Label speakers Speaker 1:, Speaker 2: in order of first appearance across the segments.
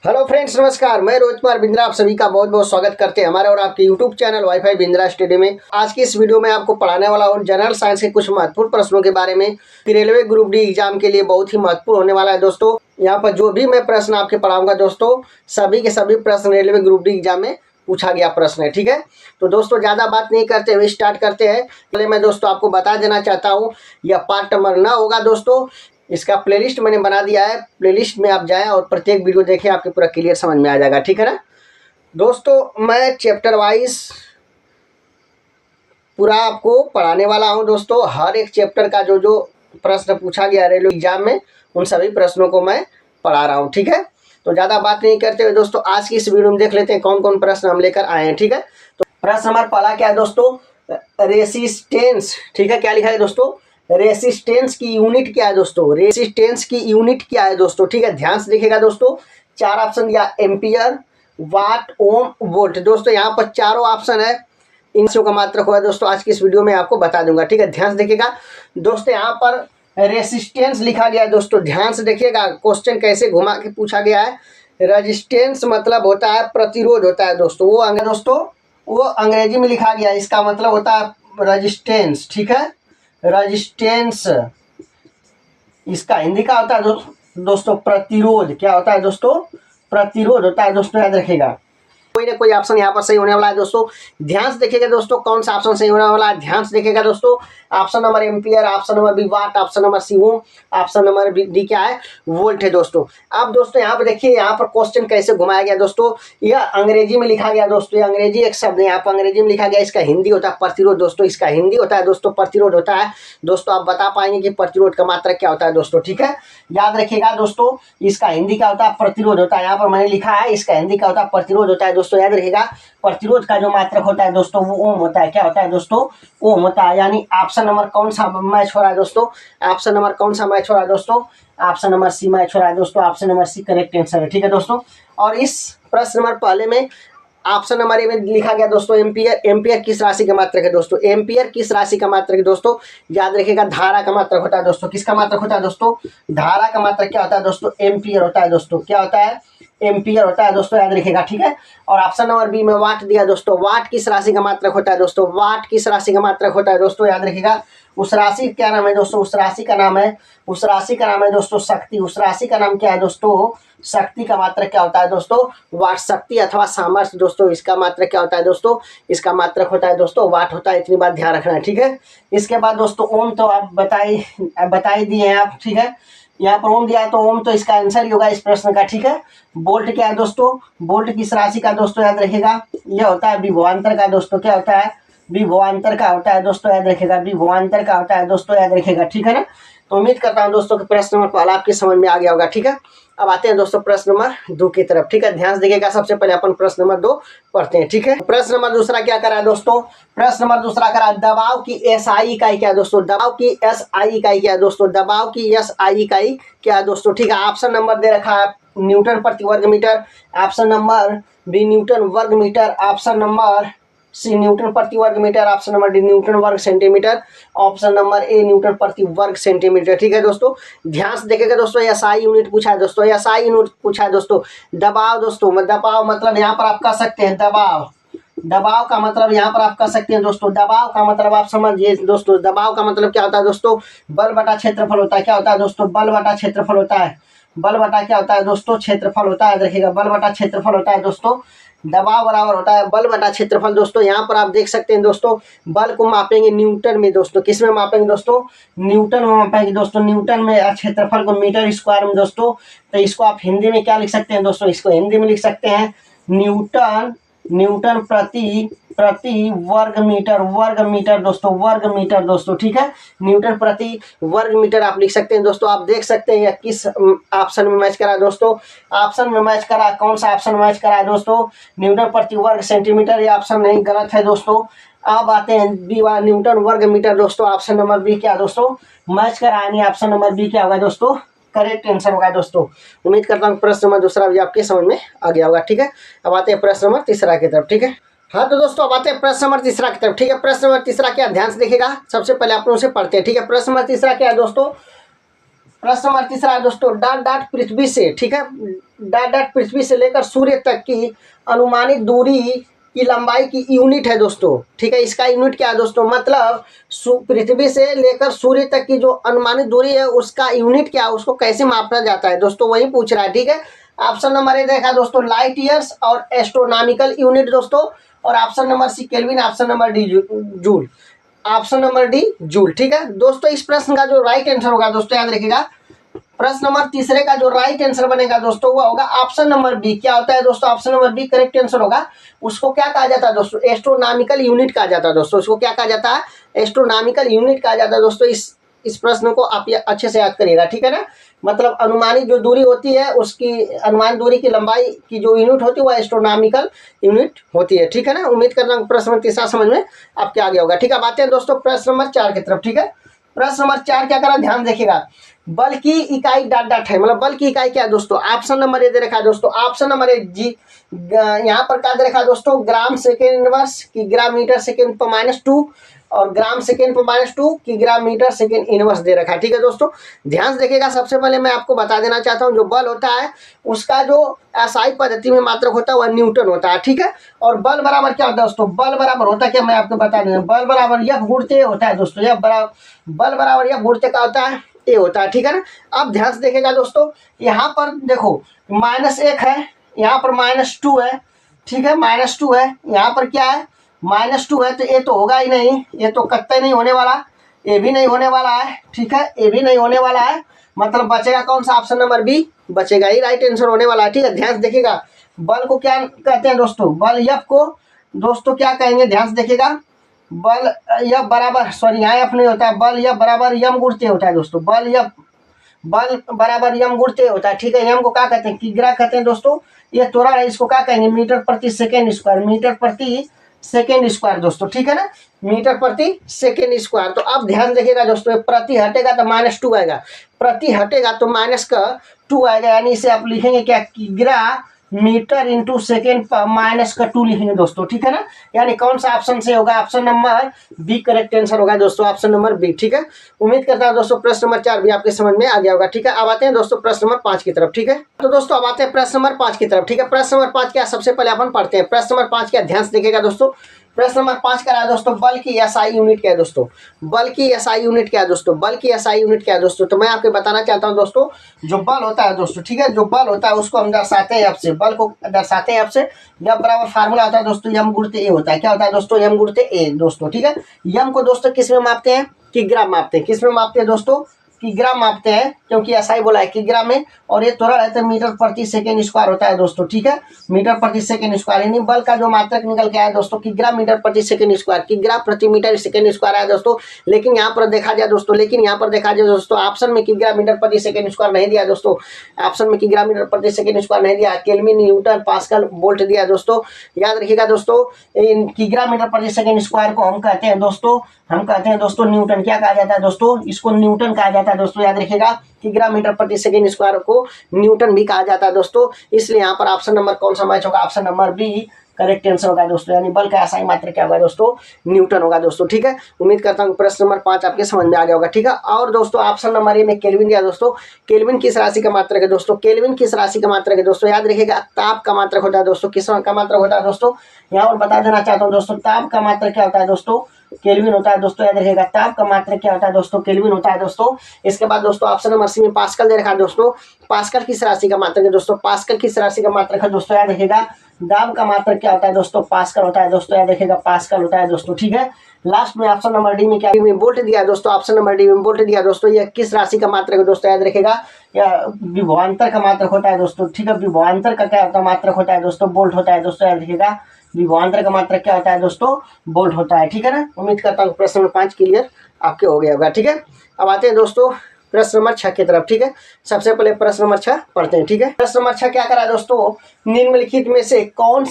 Speaker 1: Hello friends, नमस्कार। मैं रोहित कुमार बिंद्रा आप सभी का बहुत बहुत स्वागत करते हैं हमारे और आपके YouTube channel wifi Bindra study में। आज की इस वीडियो में आपको पढ़ाने वाला हूँ जनरल साइंस के कुछ महत्वपूर्ण प्रश्नों के बारे में। रेलवे ग्रुप डी एग्जाम के लिए बहुत ही महत्वपूर्ण होने वाला है दोस्तों। यहाँ पर जो भी मैं प्रश्न आपके पढ़ाऊंगा दोस्तों, सभी के सभी प्रश्न रेलवे ग्रुप डी एग्जाम में पूछा गया प्रश्न है। ठीक है, तो दोस्तों ज़्यादा बात नहीं करते हुए स्टार्ट करते हैं। पहले मैं दोस्तों आपको बता देना चाहता हूँ, यह पार्ट नंबर न होगा दोस्तों। इसका प्लेलिस्ट मैंने बना दिया है, प्लेलिस्ट में आप जाएं और प्रत्येक वीडियो देखें, आपके पूरा क्लियर समझ में आ जाएगा। ठीक है ना दोस्तों, मैं चैप्टर वाइज पूरा आपको पढ़ाने वाला हूं दोस्तों। हर एक चैप्टर का जो जो प्रश्न पूछा गया रेलवे एग्जाम में, उन सभी प्रश्नों को मैं पढ़ा रहा हूं। ठीक है, तो ज़्यादा बात नहीं करते हुए दोस्तों आज की इस वीडियो में देख लेते हैं कौन कौन प्रश्न हम लेकर आए हैं। ठीक है, तो प्रश्न नंबर पहला क्या है दोस्तों, रेसिस्टेंस। ठीक है, क्या लिखा है दोस्तों, रेसिस्टेंस की यूनिट क्या है दोस्तों, रेसिस्टेंस की यूनिट क्या है दोस्तों। ठीक है, ध्यान से देखिएगा दोस्तों। चार ऑप्शन दिया, एम्पियर, वाट, ओम, वोल्ट। दोस्तों यहाँ पर चारों ऑप्शन है, इन सबका मात्रक हुआ दोस्तों आज की इस वीडियो में आपको बता दूंगा। ठीक है, ध्यान से देखिएगा दोस्तों। यहाँ पर रेसिस्टेंस लिखा गया है दोस्तों, ध्यान से देखिएगा क्वेश्चन कैसे घुमा के पूछा गया है। रेजिस्टेंस मतलब होता है प्रतिरोध होता है दोस्तों, वो अंग्रेजी में लिखा गया है, इसका मतलब होता है रेजिस्टेंस। ठीक है, रेजिस्टेंस, इसका हिंदी का होता है दोस्तों प्रतिरोध। क्या होता है दोस्तों, प्रतिरोध होता है दोस्तों, याद रखिएगा। कोई ना कोई ऑप्शन यहाँ पर सही होने वाला है दोस्तों। ध्यान से देखिएगा दोस्तों कौन सा ऑप्शन सही होने वाला है, ध्यान से देखिएगा दोस्तों। Option number ampere, option number B watt, option number C ohm, option number D क्या है, वोल्ट है दोस्तों। अब दोस्तों यहाँ पर देखिए, यहाँ पर क्वेश्चन कैसे घुमाया गया दोस्तों। यह अंग्रेजी में लिखा गया दोस्तों, ये अंग्रेजी एक शब्द है, यहाँ पर अंग्रेजी में लिखा गया। इसका हिंदी होता है प्रतिरोध दोस्तों, इसका हिंदी होता है दोस्तों प्रतिरोध होता है दोस्तों। आप बता पाएंगे कि प्रतिरोध का मात्रक क्या होता है दोस्तों। ठीक है, याद रखिएगा दोस्तों, इसका हिंदी का होता है प्रतिरोध होता है। यहाँ पर मैंने लिखा है, इसका हिंदी का होता है प्रतिरोध होता है दोस्तों, याद रखिएगा। प्रतिरोध का जो मात्रक होता है दोस्तों वो ओम होता है। क्या होता है दोस्तों, ओम होता है। यानी ऑप्शन नंबर कौन सा मैच हो रहा है दोस्तों, ऑप्शन नंबर कौन सा मैच हो रहा है दोस्तों, ऑप्शन नंबर सी मैच हो रहा है दोस्तों। Option number C correct answer है। ठीक है दोस्तों, और इस प्रश्न नंबर पहले में ऑप्शन नंबर ए में लिखा गया दोस्तों एम्पियर। एम्पियर किस राशि का मात्रक है दोस्तों, एम्पियर किस राशि का मात्रक है दोस्तों, याद रखिएगा धारा का मात्रक होता है दोस्तों। किसका मात्रक होता है दोस्तों, धारा का मात्रक क्या होता है दोस्तों, एम्पियर होता है दोस्तों। क्या होता है, एम्पियर होता है दोस्तों, याद रखिएगा। ठीक है, और ऑप्शन नंबर बी में वाट दिया दोस्तों। वाट किस राशि का मात्रक होता है दोस्तों, वाट किस राशि का मात्रक होता है दोस्तों, याद रखिएगा। उस राशि क्या नाम है दोस्तों, उस राशि का नाम है, उस राशि का नाम है दोस्तों शक्ति। उस राशि का नाम क्या है दोस्तों, शक्ति का मात्रक क्या होता है दोस्तों, वाट। शक्ति अथवा सामर्थ्य दोस्तों, इसका मात्रक क्या होता है दोस्तों, इसका मात्रक होता है दोस्तों वाट होता है। इतनी बात ध्यान रखना है। ठीक है, इसके बाद दोस्तों ओम तो आप बता ही दिए हैं आप। ठीक है, यहाँ पर ओम दिया है तो ओम तो इसका आंसर ही होगा इस प्रश्न का। ठीक है, बोल्ट क्या है दोस्तों, बोल्ट किस राशि का दोस्तों, याद रखिएगा। यह होता है विभवांतर का दोस्तों। क्या होता है, विभवांतर का होता है दोस्तों, याद रखिएगा। विभवांतर का होता है दोस्तों, याद रखिएगा। ठीक है ना, तो उम्मीद करता हूं दोस्तों कि प्रश्न नंबर पहला आपके समझ में आ गया होगा। ठीक है, अब आते हैं दोस्तों प्रश्न नंबर 2 की तरफ। ठीक है, ध्यान से देखिएगा। सबसे पहले अपन प्रश्न नंबर 2 पढ़ते हैं। ठीक है, प्रश्न नंबर दूसरा क्या करा है दोस्तों, प्रश्न नंबर दूसरा करा दबाव की एसआई इकाई क्या है दोस्तों, दबाव की एसआई इकाई क्या है दोस्तों, दबाव की एसआई इकाई क्या है दोस्तों। ठीक है, ऑप्शन नंबर दे रखा है न्यूटन प्रति वर्ग metre, option number B newton वर्ग metre, option number C newton प्रति वर्ग metre, option number D newton वर्ग centimetre, option number A newton प्रति वर्ग सेंटीमीटर। ठीक है दोस्तों, ध्यान से देखिएगा दोस्तों। एसआई यूनिट पूछा है दोस्तों, एसआई यूनिट पूछा है दोस्तों। दबाव दोस्तों, दबाव मतलब यहाँ पर आप कह सकते हैं दबाव, दबाव का मतलब यहाँ पर आप कह सकते हैं दोस्तों, दबाव का मतलब आप समझिए दोस्तों। दबाव का मतलब क्या होता है दोस्तों, बल बटा क्षेत्रफल होता है। क्या होता है दोस्तों, बल बटा क्षेत्रफल होता है। बल बटा क्या होता है दोस्तों, क्षेत्रफल होता है। देखिएगा, बल बटा क्षेत्रफल होता है दोस्तों। दबाव बराबर होता है बल बटा क्षेत्रफल दोस्तों। यहाँ पर आप देख सकते हैं दोस्तों, बल को मापेंगे न्यूटन में दोस्तों। किस में मापेंगे दोस्तों, न्यूटन में मापेंगे दोस्तों, न्यूटन में। क्षेत्रफल को मीटर स्क्वायर में दोस्तों। तो इसको आप हिंदी में क्या लिख सकते हैं दोस्तों, इसको हिंदी में लिख सकते हैं न्यूटन, न्यूटन प्रति वर्ग मीटर दोस्तों, वर्ग मीटर दोस्तों। ठीक है, न्यूटन प्रति वर्ग मीटर आप लिख सकते हैं दोस्तों। आप देख सकते हैं किस ऑप्शन में मैच करा है दोस्तों, ऑप्शन में मैच करा, कौन सा ऑप्शन मैच करा है दोस्तों, न्यूटन प्रति वर्ग सेंटीमीटर। ये ऑप्शन नहीं, गलत है दोस्तों। अब आते हैं बी वाला न्यूटन वर्ग मीटर दोस्तों। ऑप्शन नंबर बी क्या दोस्तों, मैच करा, यानी ऑप्शन नंबर बी क्या होगा दोस्तों, करेक्ट आंसर होगा दोस्तों। उम्मीद करता हूँ प्रश्न नंबर दूसरा भी आपके समझ में आ गया होगा। ठीक है, अब आते हैं प्रश्न नंबर तीसरा की तरफ। ठीक है, हाँ तो दोस्तों अब आते हैं प्रश्न नंबर तीसरा की तरफ। ठीक है, प्रश्न नंबर तीसरा क्या, ध्यान से देखिएगा। सबसे पहले आप लोगों से पढ़ते हैं। ठीक है, प्रश्न नंबर तीसरा क्या है दोस्तों, प्रश्न नंबर तीसरा है दोस्तों, डॉट डॉट पृथ्वी से, ठीक है, डॉट डॉट पृथ्वी से लेकर सूर्य तक की अनुमानित दूरी की लंबाई की यूनिट है दोस्तों। ठीक है, इसका यूनिट क्या है दोस्तों, मतलब पृथ्वी से लेकर सूर्य तक की जो अनुमानित दूरी है उसका यूनिट क्या है, उसको कैसे मापा जाता है दोस्तों, वही पूछ रहा है। ठीक है, ऑप्शन नंबर ए देखा दोस्तों लाइट ईयर्स और एस्ट्रोनॉमिकल यूनिट दोस्तों, और option number C kelvin, option number D joule, option number D joule. ठीक है दोस्तों, इस प्रश्न का जो राइट आंसर होगा दोस्तों याद रखिएगा, प्रश्न नंबर तीसरे का जो राइट आंसर बनेगा दोस्तों वो होगा ऑप्शन नंबर बी। क्या होता है दोस्तों, option number B correct answer होगा। उसको क्या कहा जाता है दोस्तों, एस्ट्रोनॉमिकल यूनिट कहा जाता है दोस्तों, इसको क्या कहा जाता है, एस्ट्रोनॉमिकल यूनिट कहा जाता है दोस्तों। इस प्रश्न को आप अच्छे से याद करिएगा। ठीक है ना, मतलब अनुमानित जो दूरी होती है उसकी अनुमानित दूरी की लंबाई की जो यूनिट होती है वो एस्ट्रोनॉमिकल यूनिट होती है। ठीक है ना, उम्मीद करता हूँ प्रश्न नंबर तीसरा समझ में आपके आगे होगा। ठीक है, बातें हैं दोस्तों प्रश्न नंबर 4 की तरफ। ठीक है, प्रश्न नंबर 4 क्या करा, ध्यान देखिएगा, बल की इकाई डॉट डॉट है, मतलब बल की इकाई क्या है दोस्तों, ऑप्शन नंबर ए दे रखा है दोस्तों, ऑप्शन नंबर ए जी, यहाँ पर क्या दे रखा है दोस्तों, ग्राम सेकेंड इनवर्स की ग्राम मीटर सेकेंड पर -2 और ग्राम सेकेंड पर -2 की ग्राम मीटर सेकेंड इनवर्स दे रखा है। ठीक है दोस्तों, ध्यान से देखिएगा। सबसे पहले मैं आपको बता देना चाहता हूँ जो बल होता है उसका जो एसआई पद्धति में मात्रक होता है वह न्यूटन होता है। ठीक है, और बल बराबर क्या होता है दोस्तों, बल बराबर होता है क्या, मैं आपको बता दूँ, बल बराबर एफ गुणित ए होता है दोस्तों, बल बराबर एफ गुणित का होता है ए होता है। ठीक है ना, अब ध्यान से देखिएगा दोस्तों, यहाँ पर देखो -1 है, यहाँ पर -2 है। ठीक है, -2 है, यहाँ पर क्या है -2 है, तो ये तो होगा ही नहीं, ये तो कतई नहीं होने वाला, ये भी नहीं होने वाला है। ठीक है, ये भी नहीं होने वाला है, मतलब बचेगा कौन सा, ऑप्शन नंबर बी बचेगा, ही राइट आंसर होने वाला है। ठीक है, ध्यान से देखिएगा, बल को क्या कहते हैं दोस्तों, बल एफ को दोस्तों क्या कहेंगे, ध्यान से देखिएगा, बल एफ बराबर, सॉरी यहाँ एफ नहीं होता है, बल एफ बराबर यम गुणित होता है दोस्तों, बल बराबर यम गुणित होता है। ठीक है, यम को क्या कहते हैं, किग्रा कहते हैं दोस्तों, ये त्वरण है, इसको क्या कहेंगे, मीटर प्रति सेकेंड स्क्वायर, मीटर प्रति सेकेंड स्क्वायर दोस्तों। ठीक है ना, मीटर प्रति सेकेंड स्क्वायर। तो अब ध्यान देखिएगा दोस्तों, प्रति हटेगा तो -2 आएगा, प्रति हटेगा तो -2 आएगा, यानी इसे आप लिखेंगे क्या, किग्रा मीटर इंटू सेकेंड पर -2 लिखेंगे दोस्तों। ठीक है ना, यानी कौन सा ऑप्शन से होगा, option number B correct answer होगा दोस्तों, ऑप्शन नंबर बी। ठीक है, उम्मीद करता हूं दोस्तों प्रश्न नंबर 4 भी आपके समझ में आ गया होगा। ठीक है, अब आते हैं दोस्तों प्रश्न नंबर 5 की तरफ। ठीक है, तो दोस्तों अब आते हैं प्रश्न नंबर 5 की तरफ। ठीक है, प्रश्न नंबर 5 क्या, सबसे पहले अपन पढ़ते हैं प्रश्न नंबर 5 क्या, ध्यान से देखिएगा दोस्तों, प्रश्न नंबर 5 का है दोस्तों, बल की एसआई यूनिट क्या है दोस्तों, बल की एसआई यूनिट क्या है दोस्तों, बल की एसआई यूनिट क्या है दोस्तों, तो मैं आपको बताना चाहता हूं दोस्तों, जो बल होता है दोस्तों, ठीक है, जो बल होता है उसको हम दर्शाते हैं एफ से, बल को दर्शाते हैं एफ से, एफ बराबर फार्मूला होता है दोस्तों, यम गुणित ए होता है, क्या होता है दोस्तों, यम गुणित ए दोस्तों। ठीक है, यम को दोस्तों किस में मापते हैं, किग्रा मापते हैं, किस में मापते हैं दोस्तों, किग्रा मापते हैं, क्योंकि एसआई बोला है किग्रा में, और ये त्वरण है तो मीटर प्रति सेकेंड स्क्वायर होता है दोस्तों। ठीक है, मीटर प्रति सेकेंड स्क्वायर, यानी बल का जो मात्रक निकल के आया दोस्तों, किग्रा मीटर प्रति सेकेंड स्क्वायर, किग्रा प्रति मीटर सेकेंड स्क्वायर आया दोस्तों। लेकिन यहाँ पर देखा जाए दोस्तों, ऑप्शन में किग्रा मीटर प्रति सेकेंड स्क्वायर नहीं दिया दोस्तों, ऑप्शन में किग्रा मीटर प्रति सेकेंड स्क्वायर नहीं दिया, केल्विन न्यूटन पास्कल वोल्ट दिया दोस्तों। याद रखिएगा दोस्तों, किग्रा मीटर प्रति सेकेंड स्क्वायर को हम कहते हैं दोस्तों, न्यूटन। क्या कहा जाता है दोस्तों, इसको न्यूटन कहा जाता है दोस्तों, याद रखिएगा, किग्रा मीटर प्रति सेकेंड स्क्वायर को न्यूटन भी कहा जाता है दोस्तों। इसलिए यहाँ पर ऑप्शन नंबर कौन सा मैच होगा, option number B correct answer होगा दोस्तों, यानी बल का एसआई मात्रक क्या होगा दोस्तों, न्यूटन होगा दोस्तों। ठीक है, उम्मीद करता हूँ प्रश्न नंबर 5 आपके समझ में आ गया होगा। ठीक है, और दोस्तों ऑप्शन नंबर ए में केल्विन दिया दोस्तों, केल्विन किस राशि का मात्रक है दोस्तों, केल्विन किस राशि का मात्रक है दोस्तों, याद रखिएगा, ताप का मात्रक होता है दोस्तों, किस का मात्रक होता है दोस्तों, यहाँ पर बता देना चाहता हूँ दोस्तों, ताप का मात्रक क्या होता है दोस्तों, केल्विन होता है दोस्तों, याद रखिएगा, ताप का मात्रक क्या होता है दोस्तों, केल्विन होता है दोस्तों। इसके बाद दोस्तों ऑप्शन नंबर सी में पास्कल दे रखा है दोस्तों, पास्कल किस राशि का मात्रक है दोस्तों, पास्कल किस राशि का मात्रक है दोस्तों, याद रखिएगा, दाब का मात्रक क्या होता है दोस्तों, पास्कल होता है दोस्तों, याद रखिएगा, पास्कल होता है दोस्तों। ठीक है, लास्ट में ऑप्शन नंबर डी में क्या में वोल्ट दिया दोस्तों, ऑप्शन नंबर डी में वोल्ट दिया दोस्तों, यह किस राशि का मात्रक है दोस्तों, याद रखिएगा, यह विभवांतर का मात्रक होता है दोस्तों। ठीक है, विभवांतर का क्या होता है, मात्रक होता है दोस्तों, वोल्ट होता है दोस्तों, याद रखिएगा, विभवांतर का मात्रक क्या होता है दोस्तों, वोल्ट होता है। ठीक है ना, उम्मीद करता हूँ प्रश्न नंबर 5 क्लियर आपके हो गया होगा। ठीक है, अब आते हैं दोस्तों प्रश्न नंबर 6 की तरफ। ठीक है, सबसे पहले प्रश्न नंबर 6 पढ़ते हैं। ठीक है, प्रश्न नंबर 6 क्या करा है दोस्तों, निम्नलिखित में से कौन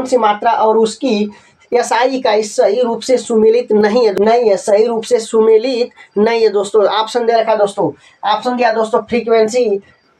Speaker 1: सी मात्रा और उसकी एसआई इकाई सही रूप से सुमेलित नहीं है, सही रूप से सुमेलित नहीं है दोस्तों। ऑप्शन दे रखा दोस्तों, ऑप्शन दिया दोस्तों, फ्रीक्वेंसी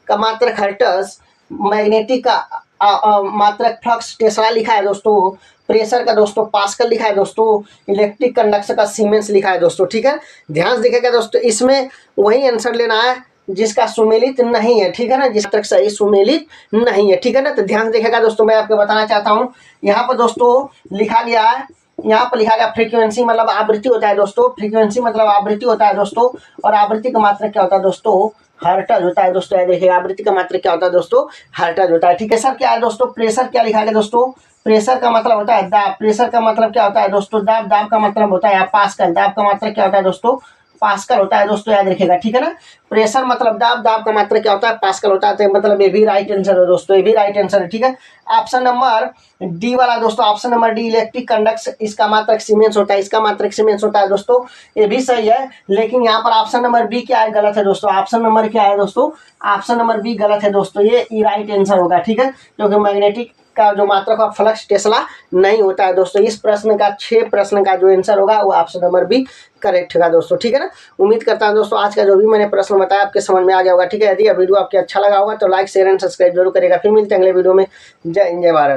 Speaker 1: का मात्रक हर्ट्ज, मैग्नेटिक का मात्रक फ्लक्स टेस्ला लिखा है दोस्तों, प्रेशर का दोस्तों पास्कल लिखा है दोस्तों, इलेक्ट्रिक कंडक्शन का सीमेंस लिखा है दोस्तों। ठीक है, ध्यान से देखिएगा दोस्तों, इसमें वही आंसर लेना है जिसका सुमेलित नहीं है, ठीक है ना, जिस तक सही सुमेलित नहीं है, ठीक है ना। तो ध्यान से देखिएगा दोस्तों, मैं आपको बताना चाहता हूँ यहाँ पर दोस्तों लिखा गया है, यहाँ पर लिखा गया फ्रीक्वेंसी मतलब आवृत्ति होता है दोस्तों, फ्रीक्वेंसी मतलब आवृत्ति होता है दोस्तों, और आवृत्ति का मात्रक क्या होता है दोस्तों, हर्ट्ज होता है दोस्तों। देखिए आवृत्ति का मात्रक क्या होता है दोस्तों, हर्ट्ज होता है, ठीक है। सर क्या है दोस्तों, प्रेशर क्या लिखा गया दोस्तों, प्रेशर का मतलब होता है दाब, प्रेशर का मतलब क्या होता है दोस्तों, दाब, दाब का मतलब होता है पास्कल, दाब का मात्रक क्या होता है दोस्तों, पास्कल होता है दोस्तों, याद रखिएगा, ठीक है ना। प्रेशर मतलब दाब, दाब का मात्रक क्या होता है, पास्कल होता है, तो मतलब ये भी राइट आंसर है दोस्तों, ये भी राइट आंसर है, ठीक है। ऑप्शन नंबर डी वाला दोस्तों, option number D electric conduct, इसका मात्रक सीमेंस होता है, इसका मात्रक सीमेंस होता है दोस्तों, ये भी सही है। लेकिन यहाँ पर ऑप्शन नंबर बी क्या है, गलत है दोस्तों। ऑप्शन नंबर क्या है दोस्तों, ऑप्शन नंबर बी गलत है दोस्तों, ये राइट आंसर होगा, ठीक है, क्योंकि मैग्नेटिक का जो मात्रक है फ्लक्स टेस्ला नहीं होता है दोस्तों। इस प्रश्न का 6 प्रश्न का जो आंसर होगा वो ऑप्शन नंबर बी करेक्ट होगा दोस्तों, ठीक है ना। उम्मीद करता हूं दोस्तों आज का जो भी मैंने प्रश्न बताया आपके समझ में आ गया होगा, ठीक है। यदि यह वीडियो आपको अच्छा लगा होगा तो लाइक शेयर एंड सब्सक्राइब जरूर करेगा। फिर मिलते हैं अगले वीडियो में। जय हिंद, जय भारत।